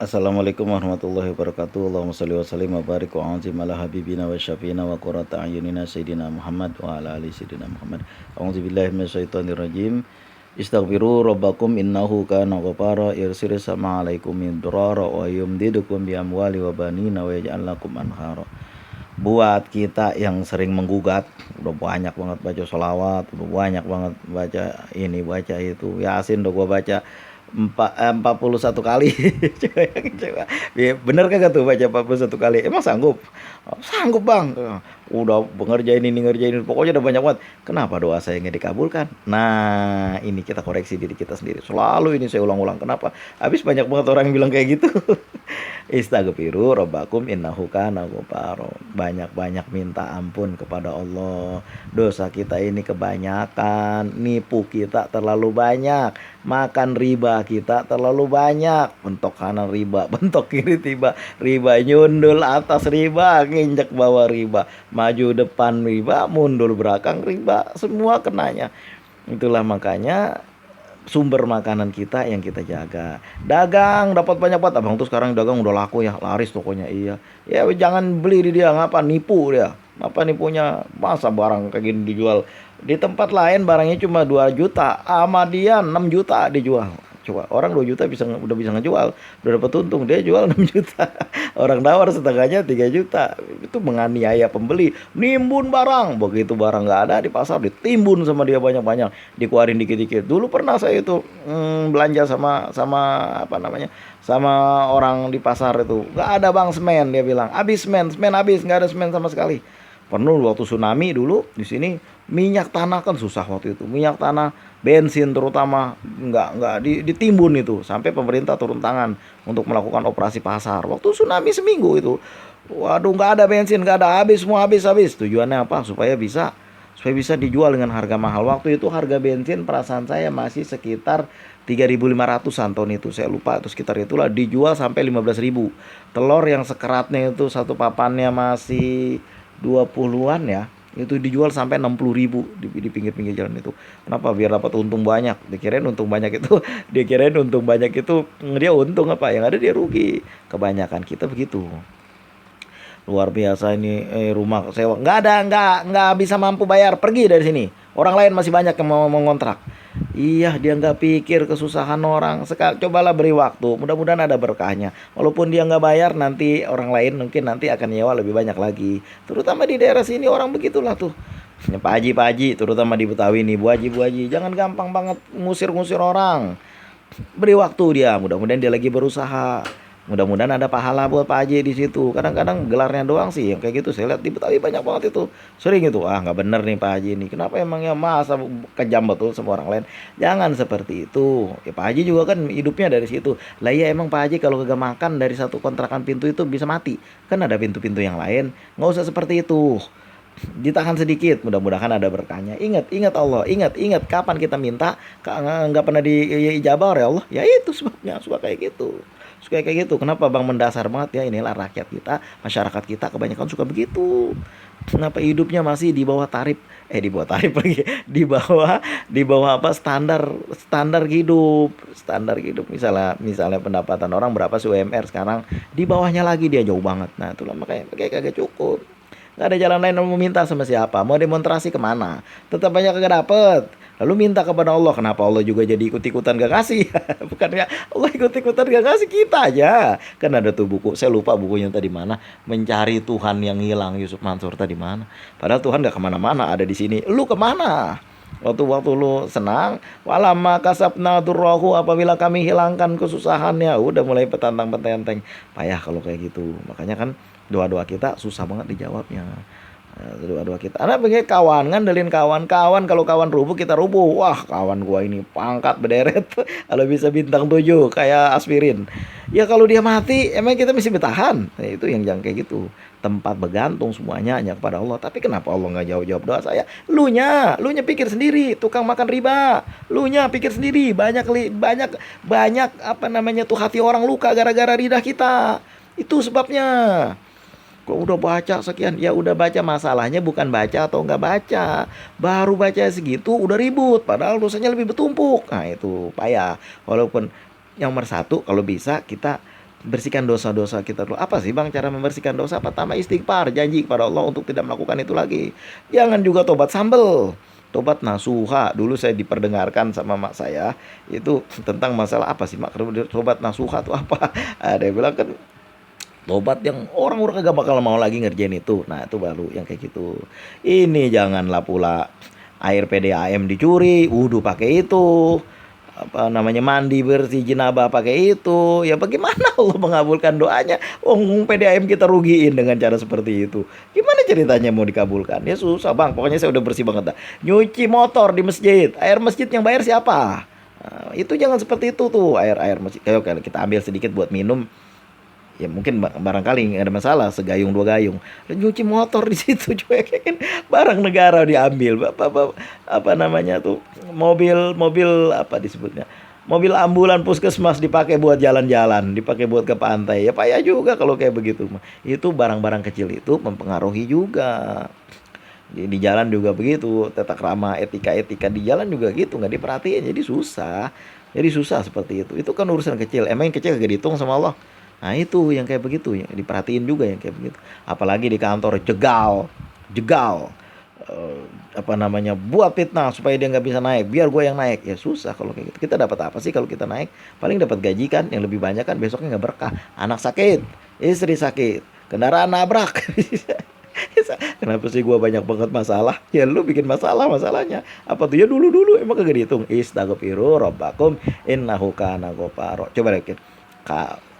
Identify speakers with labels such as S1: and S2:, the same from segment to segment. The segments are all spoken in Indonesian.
S1: Assalamualaikum warahmatullahi wabarakatuh. Allahumma shalli wa sallim wa barik wa anzim ala habibina wa syafiina wa qurrata a'yunina sayyidina Muhammad wa ala ali sayyidina Muhammad. A'udzu billahi minasyaitonir rajim. Istaghfiru rabbakum innahu kana ghaffara yursilis sama 'alaikum midrara wa yumdidukum bi amwali wa banina wa yaj'al lakum anhara. Buat kita yang sering menggugat, udah banyak banget baca sholawat, udah banyak banget baca ini, baca itu. Yasin udah gua baca 41 kali. Coba. Bener kagak tuh baca 41 kali? Emang sanggup? "Oh, sanggup bang." Udah ngerjain ini, ngerjain ini. Pokoknya udah banyak banget. Kenapa doa saya nggak dikabulkan? Nah, ini kita koreksi diri kita sendiri. Selalu ini saya ulang-ulang. Kenapa? Habis banyak banget orang yang bilang kayak gitu. Istaghfiru rabbakum innahu kana ghafara. Banyak-banyak minta ampun kepada Allah. Dosa kita ini kebanyakan, nipu kita terlalu banyak, makan riba kita terlalu banyak, bentok kanan riba, bentok kiri riba, nyundul atas riba, nginjek bawah riba, maju depan riba, mundur belakang riba, semua kenanya. Itulah makanya sumber makanan kita yang kita jaga. Dagang dapat banyak banget. Abang tuh sekarang dagang udah laku ya, laris tokonya. Iya. Ya jangan beli di dia, ngapa nipu dia. Apa nipunya? Masa barang kayak gini dijual di tempat lain barangnya cuma 2 juta, sama dia 6 juta dijual. Coba orang 2 juta udah bisa ngejual, udah dapat untung, dia jual 6 juta. Orang nawar setengahnya 3 juta. Itu menganiaya pembeli, nimbun barang. Begitu barang nggak ada di pasar ditimbun sama dia banyak-banyak, dikeluarin dikit-dikit. Dulu pernah saya itu belanja sama sama apa namanya? Sama orang di pasar itu. Nggak ada bang semen, dia bilang. Habis semen, semen habis, nggak ada semen sama sekali. Pernah waktu tsunami dulu di sini minyak tanah kan susah waktu itu. Minyak tanah, bensin terutama nggak ditimbun itu sampai pemerintah turun tangan untuk melakukan operasi pasar. Waktu tsunami seminggu itu. Waduh nggak ada bensin, nggak ada, habis semua, habis. Tujuannya apa? Supaya bisa dijual dengan harga mahal. Waktu itu harga bensin perasaan saya masih sekitar 3.500-an ton itu. Saya lupa itu sekitar itulah, dijual sampai 15.000. Telur yang sekeratnya itu satu papannya masih 20-an ya, itu dijual sampai 60.000 di pinggir-pinggir jalan itu. Kenapa? Biar dapat untung banyak. Dikirain untung banyak itu dikirain untung banyak itu dia untung, apa yang ada dia rugi. Kebanyakan kita begitu. Luar biasa ini. Rumah sewa nggak bisa mampu bayar, pergi dari sini. Orang lain masih banyak yang mau ngontrak. Iya, dia nggak pikir kesusahan orang. Cobalah beri waktu, mudah-mudahan ada berkahnya. Walaupun dia nggak bayar, nanti orang lain mungkin nanti akan nyewa lebih banyak lagi. Terutama di daerah sini orang begitulah tuh. Pak Haji, terutama di Betawi nih, Bu Haji, jangan gampang banget ngusir-ngusir orang. Beri waktu dia, mudah-mudahan dia lagi berusaha. Mudah-mudahan ada pahala buat Pak Haji di situ. Kadang-kadang gelarnya doang sih yang kayak gitu. Saya lihat di Betawi banyak banget itu. Sering itu. Ah, nggak bener nih Pak Haji ini. Kenapa emangnya, masa kejam betul sama orang lain? Jangan seperti itu. Ya Pak Haji juga kan hidupnya dari situ. Lah iya, emang Pak Haji kalau kagak makan dari satu kontrakan pintu itu bisa mati. Kan ada pintu-pintu yang lain. Nggak usah seperti itu. Ditahan sedikit, mudah-mudahan ada berkahnya. Ingat Allah, ingat kapan kita minta nggak pernah diijabah oleh Allah. Ya itu sebabnya suka kayak gitu. Suka kayak gitu. Kenapa bang, mendasar banget ya, inilah rakyat kita, masyarakat kita kebanyakan suka begitu. Kenapa hidupnya masih di bawah tarif, di bawah tarif lagi, di bawah apa, standar hidup. Misalnya pendapatan orang berapa sih UMR sekarang, di bawahnya lagi dia jauh banget. Nah itulah makanya kayak kagak cukup. Nggak ada jalan lain, mau minta sama siapa, mau demonstrasi kemana, tetap banyak kagak dapet. Lalu minta kepada Allah, kenapa Allah juga jadi ikut-ikutan gak kasih? Bukannya Allah ikut-ikutan gak kasih, kita aja. Kan ada tuh buku, saya lupa bukunya tadi mana, Mencari Tuhan yang Hilang, Yusuf Mansur tadi mana. Padahal Tuhan gak kemana-mana, ada di sini. Lu kemana? Waktu lu senang, walamma kasabna durrahu, apabila kami hilangkan kesusahannya, udah mulai petantang-petenteng. Payah kalau kayak gitu. Makanya kan doa-doa kita susah banget dijawabnya. Doa-doa kita. Karena begini, kawan ngandelin kawan kalau kawan rubuh kita rubuh. Wah, kawan gua ini pangkat berderet. Kalau bisa bintang 7 kayak aspirin. Ya kalau dia mati, emang kita mesti bertahan. Nah, itu yang jangan kayak gitu. Tempat bergantung semuanya hanya kepada Allah. Tapi kenapa Allah nggak jawab doa saya? Lunya pikir sendiri, tukang makan riba. Lunya pikir sendiri, banyak banyak apa namanya tuh, hati orang luka gara-gara lidah kita. Itu sebabnya. Kok udah baca sekian, ya udah baca, masalahnya bukan baca atau nggak baca, baru baca segitu udah ribut, padahal dosanya lebih bertumpuk. Nah itu payah. Walaupun yang nomor satu, kalau bisa kita bersihkan dosa-dosa kita dulu. Apa sih Bang cara membersihkan dosa? Pertama istighfar, janji kepada Allah untuk tidak melakukan itu lagi. Jangan juga tobat sambel, tobat nasuha. Dulu saya diperdengarkan sama mak saya itu tentang masalah apa sih mak, tobat nasuha itu apa? Ada yang bilang kan tobat yang orang udah kagak bakal mau lagi ngerjain itu. Nah itu baru yang kayak gitu. Ini janganlah pula air PDAM dicuri, wudhu pakai itu, apa namanya, mandi bersih jenabah pakai itu. Ya bagaimana Allah mengabulkan doanya? PDAM kita rugiin dengan cara seperti itu. Gimana ceritanya mau dikabulkan? Ya susah Bang. Pokoknya saya udah bersih banget dah. Nyuci motor di masjid, air masjid yang bayar siapa? Nah, itu jangan seperti itu tuh, air masjid. Kayak kita ambil sedikit buat minum. Ya mungkin barangkali nggak ada masalah, segayung dua gayung. Nyuci motor di situ juga kan barang negara diambil. Apa namanya tuh, mobil apa disebutnya, mobil ambulan puskesmas dipakai buat jalan-jalan, dipakai buat ke pantai. Ya payah juga kalau kayak begitu. Itu barang-barang kecil itu mempengaruhi juga. Di jalan juga begitu, tata krama, etika di jalan juga gitu, nggak diperhatiin, jadi susah seperti itu kan urusan kecil. Emang yang kecil gak dihitung sama Allah. Nah itu yang kayak begitu yang diperhatiin juga, yang kayak begitu. Apalagi di kantor jegal, apa namanya, buat fitnah supaya dia nggak bisa naik, biar gue yang naik. Ya susah kalau kayak gitu. Kita dapat apa sih kalau kita naik? Paling dapat gaji kan, yang lebih banyak kan besoknya nggak berkah. Anak sakit, istri sakit, kendaraan nabrak. Kenapa sih gue banyak banget masalah? Ya lu bikin masalahnya. Apa tuh? Ya dulu emang kagak dihitung. Istaghfiru rabbakum innahu kana ghafara. Coba deh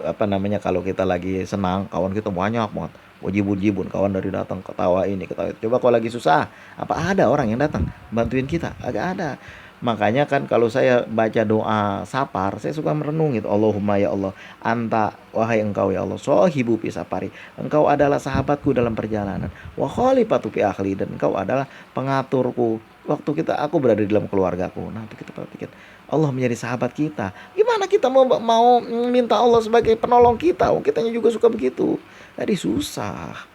S1: apa namanya, kalau kita lagi senang, kawan kita banyak banget, wajibun kawan dari datang, ketawa ini ketawa itu. Coba kalau lagi susah, apa ada orang yang datang bantuin kita? Agak ada. Makanya kan kalau saya baca doa sapar, saya suka merenung gitu. Allahumma ya Allah, anta, wahai engkau ya Allah, sohibu fi safari, engkau adalah sahabatku dalam perjalanan, wa khalifatu fi akhli, dan engkau adalah pengaturku waktu aku berada di dalam keluargaku. Nah itu kita perhatikan, Allah menjadi sahabat kita. Gimana kita mau minta Allah sebagai penolong kita? Kitanya juga suka begitu. Jadi susah.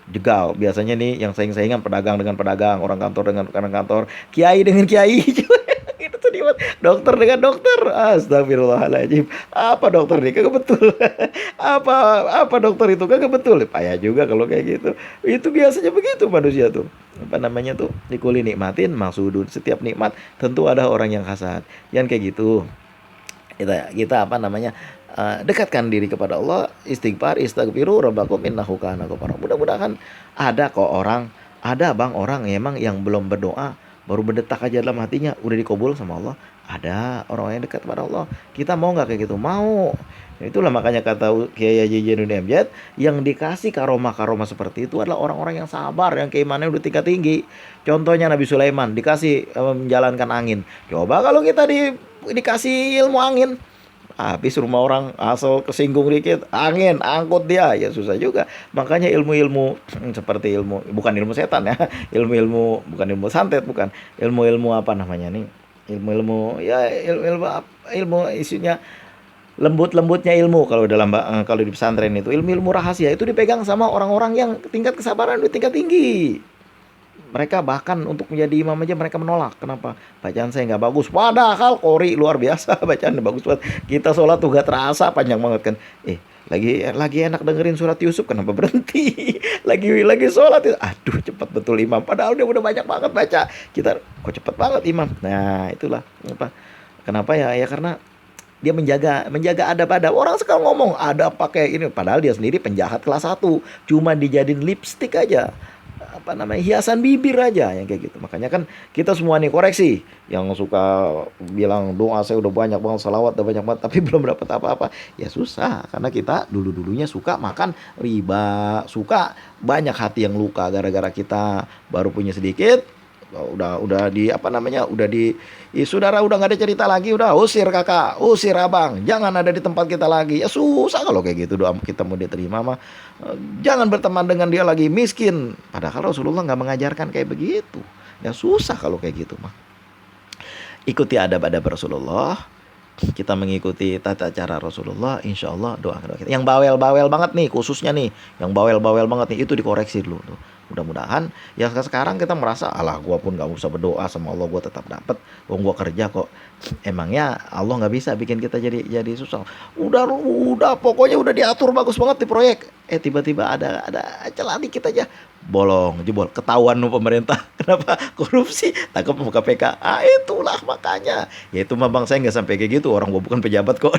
S1: Jegal biasanya nih yang saing-saingan, pedagang dengan pedagang, orang kantor dengan orang kantor, kiai dengan kiai. Itu tuh dia, dokter dengan dokter. Astagfirullahaladzim. Apa dokter nih kagak betul. apa dokter itu kagak betul. Payah juga kalau kayak gitu. Itu biasanya begitu manusia tuh. Apa namanya tuh, dikuli nikmatin maksudun. Setiap nikmat tentu ada orang yang hasad. Jangan kayak gitu. Kita apa namanya, dekatkan diri kepada Allah, istighfiru rabbakum innahu kana ghafara. Mudah-mudahan ada Bang orang emang yang belum berdoa, baru berdetak aja dalam hatinya udah dikabul sama Allah. Ada orang yang dekat kepada Allah. Kita mau nggak kayak gitu? Mau. Itulah makanya kata Kiai Haji Zainuddin Amjad, yang dikasih karomah seperti itu adalah orang-orang yang sabar, yang keimanannya udah tingkat tinggi. Contohnya Nabi Sulaiman dikasih menjalankan angin. Coba kalau kita dikasih ilmu angin, habis rumah orang asal kesinggung dikit, angin angkut dia, ya susah juga. Makanya ilmu-ilmu seperti bukan ilmu setan ya, bukan ilmu santet, bukan ilmu apa namanya nih, ilmu ya, ilmu isunya lembutnya ilmu. Kalau di pesantren itu ilmu rahasia itu dipegang sama orang-orang yang tingkat kesabaran udah tingkat tinggi. Mereka bahkan untuk menjadi imam aja mereka menolak. Kenapa? Bacaan saya nggak bagus. Padahal qori luar biasa, bacaan bagus banget. Kita sholat tuh gak terasa panjang banget kan. Lagi enak dengerin surat Yusuf, kenapa berhenti? lagi sholat, aduh cepet betul imam. Padahal dia udah banyak banget baca. Kita kok cepet banget imam. Nah itulah kenapa ya karena dia menjaga adab-adab. Orang sekarang ngomong ada pakai ini, padahal dia sendiri penjahat kelas 1, cuma dijadiin lipstick aja, apa namanya, hiasan bibir aja yang kayak gitu. Makanya kan kita semua nih koreksi, yang suka bilang doa saya udah banyak banget, salawat udah banyak banget, tapi belum dapat apa-apa. Ya susah, karena kita dulunya suka makan riba, suka banyak hati yang luka gara-gara kita baru punya sedikit. Udah di apa namanya, saudara udah nggak ada cerita lagi, udah usir kakak, usir abang, jangan ada di tempat kita lagi. Ya susah kalau kayak gitu doa kita mau diterima mah. Jangan berteman dengan dia lagi miskin, padahal Rasulullah nggak mengajarkan kayak begitu. Ya susah kalau kayak gitu mah. Ikuti adab-adab Rasulullah, kita mengikuti tata cara Rasulullah, insya Allah doa kita. Yang bawel banget nih, khususnya nih yang bawel banget nih, itu dikoreksi dulu tuh. Mudah-mudahan ya sekarang kita merasa, alah gua pun nggak usah berdoa sama Allah, gua tetap dapat, wong gua kerja kok. Emangnya Allah nggak bisa bikin kita jadi susah? Udah pokoknya udah diatur bagus banget di proyek. Tiba-tiba ada celah dikit aja, bolong, jebol, ketahuan sama pemerintah. Kenapa? Korupsi, tangkap sama KPK. Itulah makanya. Ya itu mah Bang, saya nggak sampai kayak gitu, orang gua bukan pejabat kok.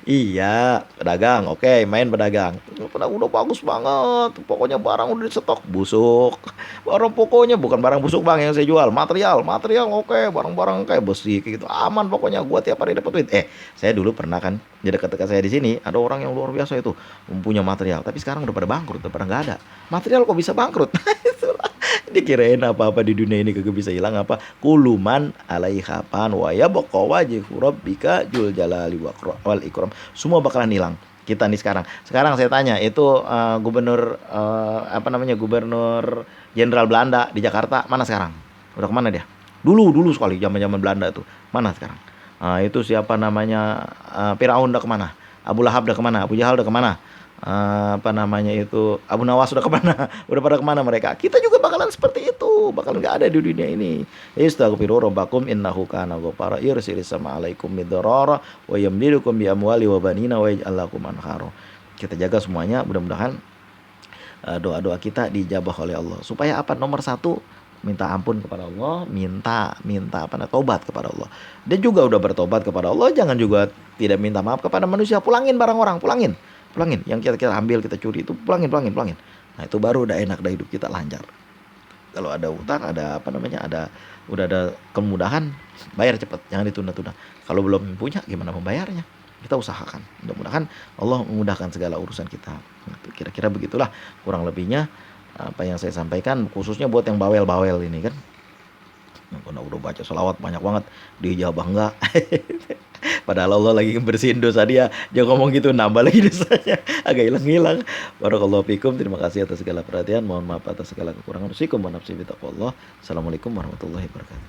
S1: Iya, pedagang, oke, main pedagang. Udah bagus banget, pokoknya barang udah di stok, busuk. Barang pokoknya bukan barang busuk Bang yang saya jual, material oke, barang-barang kayak besi kayak gitu, aman pokoknya gua tiap hari dapat duit. Saya dulu pernah kan, di dekat-dekat saya di sini ada orang yang luar biasa itu, punya material, tapi sekarang udah pada bangkrut, udah pada nggak ada. Material kok bisa bangkrut? Itulah. Dikirain apa-apa di dunia ini kagak bisa hilang apa? Kuluman alaiha fan wa yabqa wajhu rabbika dzul jalali wal ikram. Semua bakalan hilang. Kita nih sekarang saya tanya itu gubernur gubernur jenderal Belanda di Jakarta mana sekarang? Udah kemana dia? Dulu sekali zaman Belanda tuh, mana sekarang? Itu siapa namanya, Firaun udah kemana? Abu Lahab udah kemana? Abu Jahal udah kemana? Abu Nawas udah kemana? Udah pada kemana mereka? Kita juga bakalan seperti itu, bakalan nggak ada di dunia ini. Istaghfiru rabbakum innahu kana ghaffara yursilis sama alaikum midrara wa yamdidukum bi amwali wa banina wa yaj'al lakum anhara. Kita jaga semuanya, mudah-mudahan doa-doa kita dijabah oleh Allah. Supaya apa? Nomor satu, minta ampun kepada Allah, minta tobat kepada Allah. Dia juga udah bertobat kepada Allah, jangan juga tidak minta maaf kepada manusia. Pulangin barang orang, pulangin yang kita ambil, kita curi itu pulangin. Nah itu baru udah enak, dah hidup kita lancar. Kalau ada utang, udah ada kemudahan, bayar cepat, jangan ditunda-tunda. Kalau belum punya, gimana membayarnya? Kita usahakan, mudah-mudahan Allah memudahkan segala urusan kita. Kira-kira begitulah kurang lebihnya apa yang saya sampaikan, khususnya buat yang bawel-bawel ini kan. Udah baca sholawat banyak banget, dijabah enggak. Padahal Allah lagi bersihin dosa dia. Jangan ngomong gitu, nambah lagi dosanya. Agak hilang-hilang. Barakallahu fikum. Terima kasih atas segala perhatian. Mohon maaf atas segala kekurangan. Assalamualaikum warahmatullahi wabarakatuh.